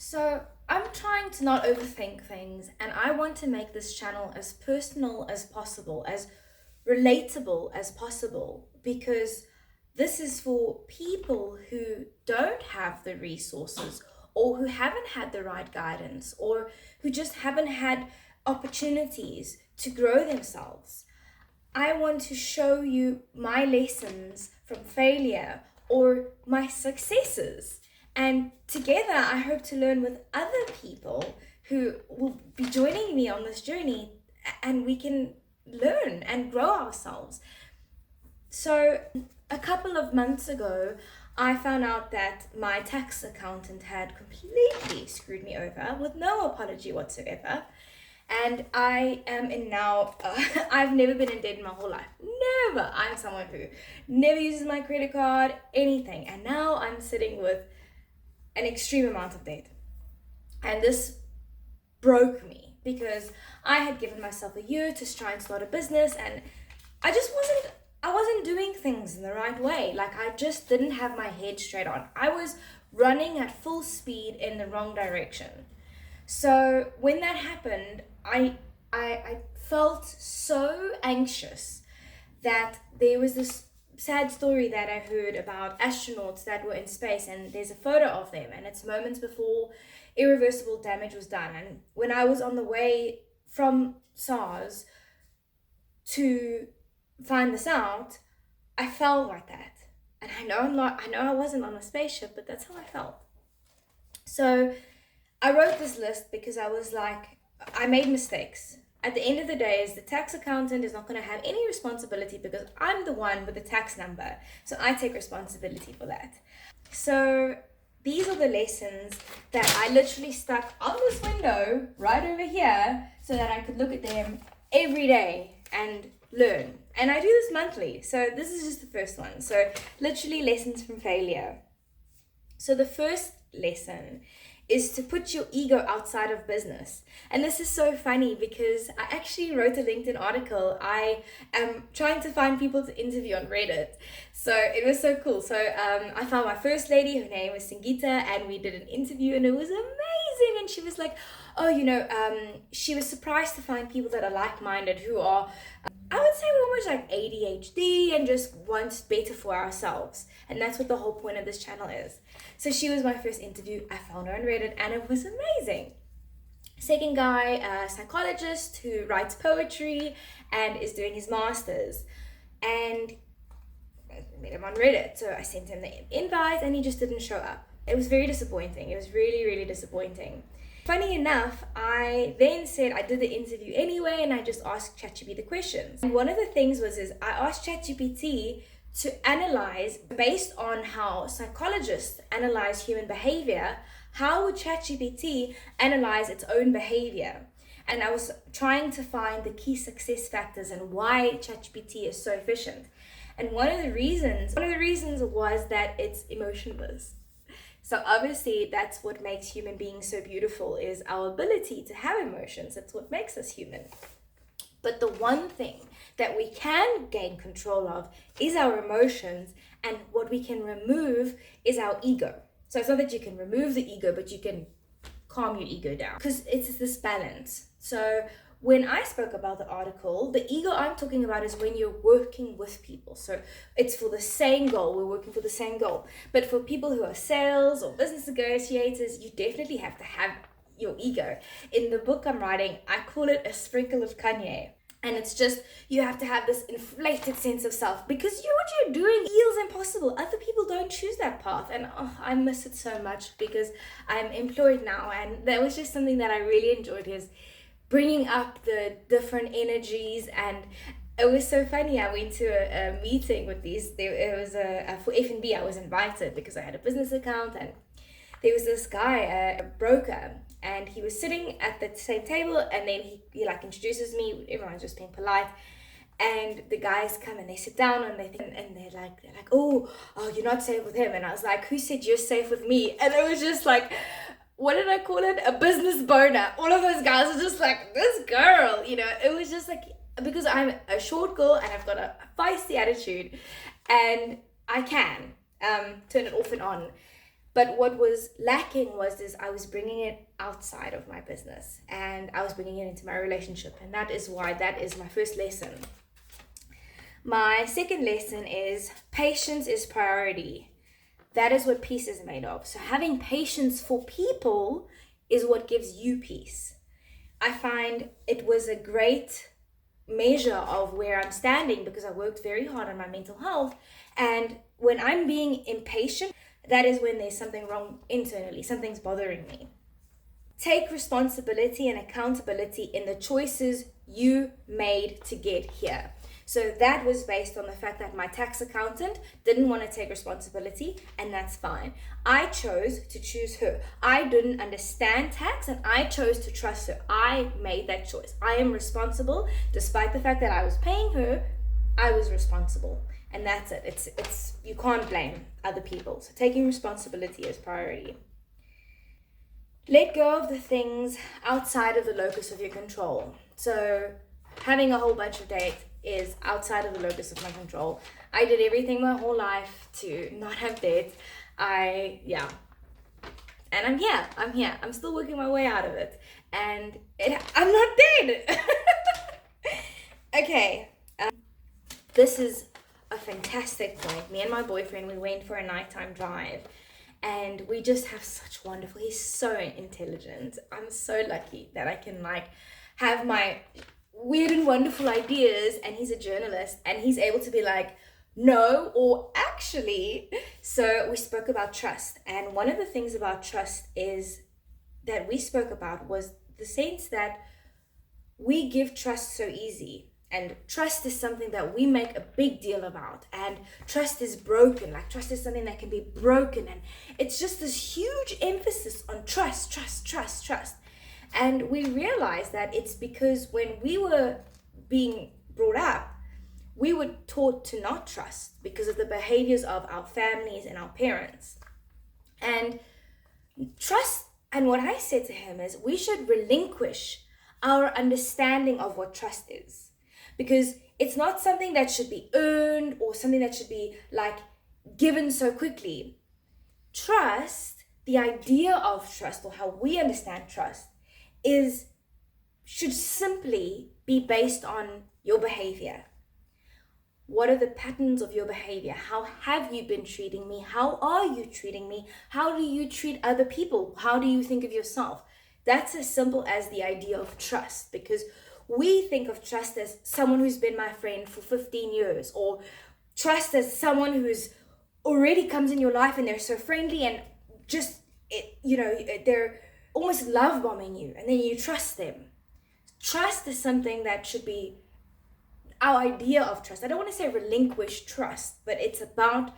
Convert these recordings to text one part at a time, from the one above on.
So I'm trying to not overthink things, and I want to make this channel as personal as possible, as relatable as possible, because this is for people who don't have the resources or who haven't had the right guidance or who just haven't had opportunities to grow themselves. I want to show you my lessons from failure or my successes. And together, I hope to learn with other people who will be joining me on this journey, and we can learn and grow ourselves. So, a couple of months ago, I found out that my tax accountant had completely screwed me over with no apology whatsoever. And I am in now, I've never been in debt in my whole life. Never. I'm someone who never uses my credit card, anything. And now I'm sitting with an extreme amount of debt. And this broke me because I had given myself a year to try and start a business, and I wasn't doing things in the right way. Like, I just didn't have my head straight on. I was running at full speed in the wrong direction. So when that happened, I felt so anxious that there was this sad story that I heard about astronauts that were in space, and there's a photo of them, and it's moments before irreversible damage was done. And when I was on the way from SARS to find this out, I felt like that. And I know I wasn't on a spaceship, but that's how I felt. So I wrote this list because I was like, I made mistakes. At the end of the day, the tax accountant is not going to have any responsibility because I'm the one with the tax number. So I take responsibility for that. So these are the lessons that I literally stuck on this window right over here so that I could look at them every day and learn. And I do this monthly. So this is just the first one. So literally lessons from failure. So the first lesson is to put your ego outside of business. And this is so funny because I actually wrote a LinkedIn article. I am trying to find people to interview on Reddit. So it was so cool. So I found my first lady, her name was Singita, and we did an interview, and it was amazing. And she was like, she was surprised to find people that are like-minded who are, I would say, we're almost like ADHD and just want better for ourselves. And that's what the whole point of this channel is. So she was my first interview. I found her on Reddit, and it was amazing. Second guy, a psychologist who writes poetry and is doing his master's. And I met him on Reddit. So I sent him the invite, and he just didn't show up. It was very disappointing. It was really, really disappointing. Funny enough, I then said I did the interview anyway, and I just asked ChatGPT the questions. And one of the things is I asked ChatGPT to analyze, based on how psychologists analyze human behavior, how would ChatGPT analyze its own behavior? And I was trying to find the key success factors and why ChatGPT is so efficient. And one of the reasons was that it's emotionless. So obviously that's what makes human beings so beautiful, is our ability to have emotions. It's what makes us human. But the one thing that we can gain control of is our emotions, and what we can remove is our ego. So it's not that you can remove the ego, but you can calm your ego down, because it's this balance. So when I spoke about the article, the ego I'm talking about is when you're working with people. So it's for the same goal. We're working for the same goal. But for people who are sales or business negotiators, you definitely have to have your ego. In the book I'm writing, I call it a sprinkle of Kanye. And it's just, you have to have this inflated sense of self because what you're doing feels impossible. Other people don't choose that path. And I miss it so much because I'm employed now. And that was just something that I really enjoyed, is bringing up the different energies. And it was so funny. I went to a meeting with these. It was for F&B. I was invited because I had a business account, and there was this guy, a broker, and he was sitting at the same table, and then he like introduces me. Everyone's just being polite, and the guys come and they sit down, and they're like, oh, you're not safe with him. And I was like, who said you're safe with me? And it was just like, what did I call it? A business boner. All of those guys are just like, this girl, it was just like, because I'm a short girl and I've got a feisty attitude, and I can turn it off and on. But what was lacking was this: I was bringing it outside of my business and I was bringing it into my relationship. And that is why that is my first lesson. My second lesson is patience is priority. That is what peace is made of. So having patience for people is what gives you peace. I find it was a great measure of where I'm standing because I worked very hard on my mental health. And when I'm being impatient, that is when there's something wrong internally, something's bothering me. Take responsibility and accountability in the choices you made to get here. So that was based on the fact that my tax accountant didn't want to take responsibility, and that's fine. I chose to choose her. I didn't understand tax and I chose to trust her. I made that choice. I am responsible. Despite the fact that I was paying her, I was responsible. And that's it. It's you can't blame other people. So taking responsibility is priority. Let go of the things outside of the locus of your control. So having a whole bunch of dates is outside of the locus of my control. I did everything my whole life to not have dates. And I'm here. I'm still working my way out of it. And I'm not dead. Okay. This is a fantastic point. Me and my boyfriend, we went for a nighttime drive. And we just have such wonderful, he's so intelligent. I'm so lucky that I can have my weird and wonderful ideas, and he's a journalist and he's able to be like, no, or actually. So we spoke about trust, and one of the things about trust is that we spoke about was the sense that we give trust so easy, and trust is something that we make a big deal about, and trust is broken. Like, trust is something that can be broken, and it's just this huge emphasis on trust. And we realized that it's because when we were being brought up, we were taught to not trust because of the behaviors of our families and our parents. And trust, and what I said to him is, we should relinquish our understanding of what trust is, because it's not something that should be earned or something that should be given so quickly. Trust, the idea of trust, or how we understand trust, should simply be based on your behavior. What are the patterns of your behavior? How have you been treating me? How are you treating me? How do you treat other people? How do you think of yourself? That's as simple as the idea of trust, because we think of trust as someone who's been my friend for 15 years, or trust as someone who's already comes in your life and they're so friendly and just, they're almost love bombing you, and then you trust them. Trust is something that should be our idea of trust. I don't want to say relinquish trust, but it's about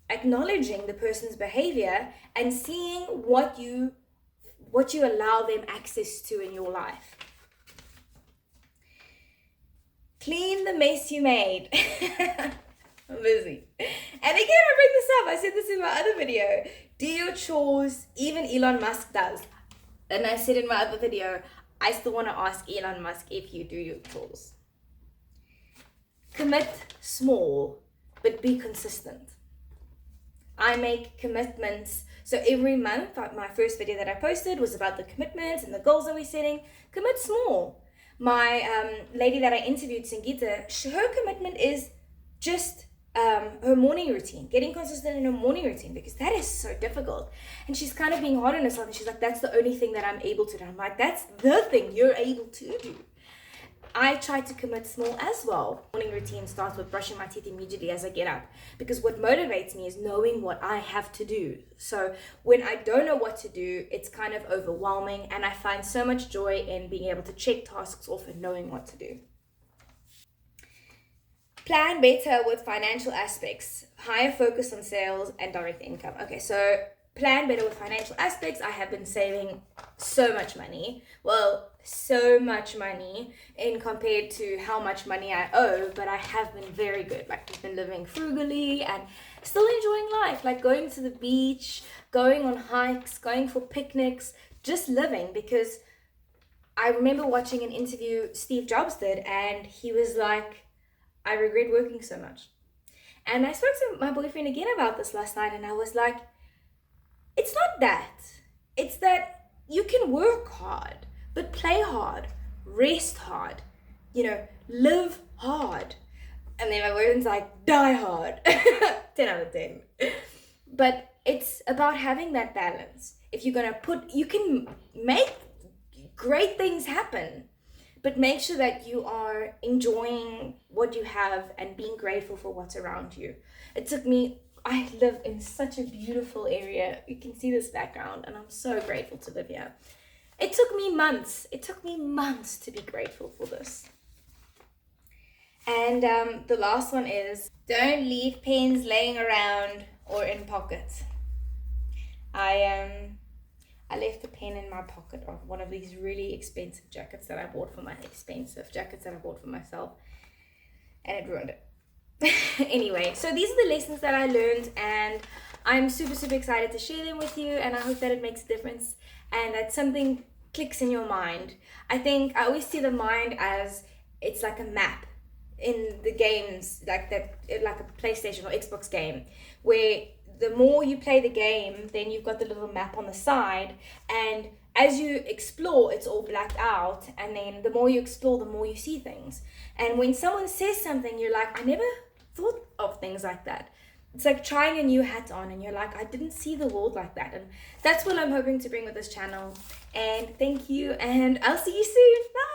acknowledging the person's behavior and seeing what you allow them access to in your life. Clean the mess you made. I'm busy. And again, I bring this up. I said this in my other video. Do your chores. Even Elon Musk does. And I said in my other video, I still want to ask Elon Musk if you do your chores. Commit small, but be consistent. I make commitments. So every month, my first video that I posted was about the commitments and the goals that we're setting. Commit small. My lady that I interviewed, Singita, her commitment is just her morning routine, getting consistent in her morning routine, because that is so difficult. And she's kind of being hard on herself, and she's like, that's the only thing that I'm able to do. I'm like, that's the thing you're able to do. I try to commit small as well. Morning routine starts with brushing my teeth immediately as I get up, because what motivates me is knowing what I have to do. So when I don't know what to do, it's kind of overwhelming, and I find so much joy in being able to check tasks off and knowing what to do. Plan better with financial aspects. Higher focus on sales and direct income. Okay, so plan better with financial aspects. I have been saving so much money. Well, so much money in compared to how much money I owe, but I have been very good. I've been living frugally and still enjoying life, going to the beach, going on hikes, going for picnics, just living. Because I remember watching an interview Steve Jobs did, and he was like, I regret working so much. And I spoke to my boyfriend again about this last night, and I was like, It's not that. It's that you can work hard, but play hard, rest hard, live hard. And then my boyfriend's like, die hard. 10 out of 10. But it's about having that balance. If you're going to you can make great things happen, but make sure that you are enjoying what you have and being grateful for what's around you. I live in such a beautiful area. You can see this background, and I'm so grateful to live here. It took me months to be grateful for this. And the last one is, don't leave pens laying around or in pockets. I left a pen in my pocket of one of these really expensive jackets that I bought for myself, and it ruined it. Anyway, so these are the lessons that I learned, and I'm super, super excited to share them with you, and I hope that it makes a difference and that something clicks in your mind. I think I always see the mind as it's like a map in the games, like a PlayStation or Xbox game, where the more you play the game, then you've got the little map on the side, and as you explore, it's all blacked out, and then the more you explore, the more you see things. And when someone says something, you're like, I never thought of things like that. It's like trying a new hat on, and you're like, I didn't see the world like that. And that's what I'm hoping to bring with this channel. And thank you, and I'll see you soon. Bye.